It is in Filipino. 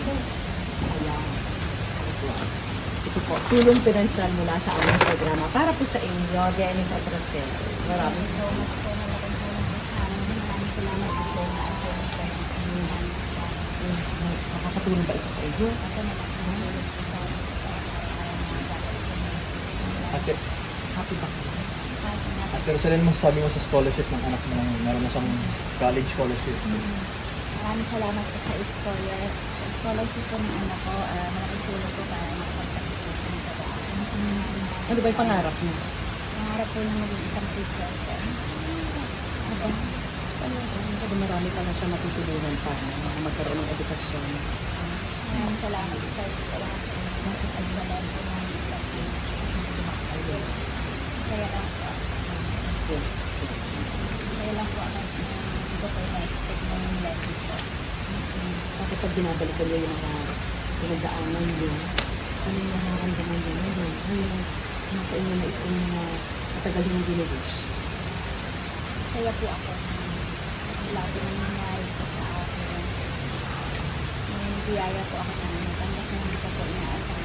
Ayan. Ito po, tulong pinansyal mula sa aming programa para po sa inyo, Dennis at Rosel. Maraming So, salamat. mas po malaking tulong po sa amin. Maraming salamat po sa assist sa pagkakas. Nakakatulong ba ito sa iyo? Ako malaking tulong po sa amin. Ate, Happy ba? Ate Rosalyn, masasabi mo sa scholarship ng anak mo, meron na siyang college scholarship. Maraming salamat po sa scholarship po ng anak ko. Malaking tulong po para makapagtapos po siya ng pag-aaral. Ano ba yung pangarap mo? Pangarap po na maging isang teacher po. Kasi marami pa na siya matutulungan pa na magkaroon ng edukasyon. Maraming salamat po sa scholarship. At sa love po ng isang teacher. Masaya lang po. Masaya lang po ako. Hindi ko po na-expect ng lesson po. Kasi pag binabalikan niyo yung mga pinagdaanan niyo, ano yung nararamdaman niyo ngayon? Ano yung nasa inyo na itong matagal yung giniwish? Masaya po ako. Lagi na nangyari po sa akin. May biyaya po ako na natanggap na hindi ko po inaasahan.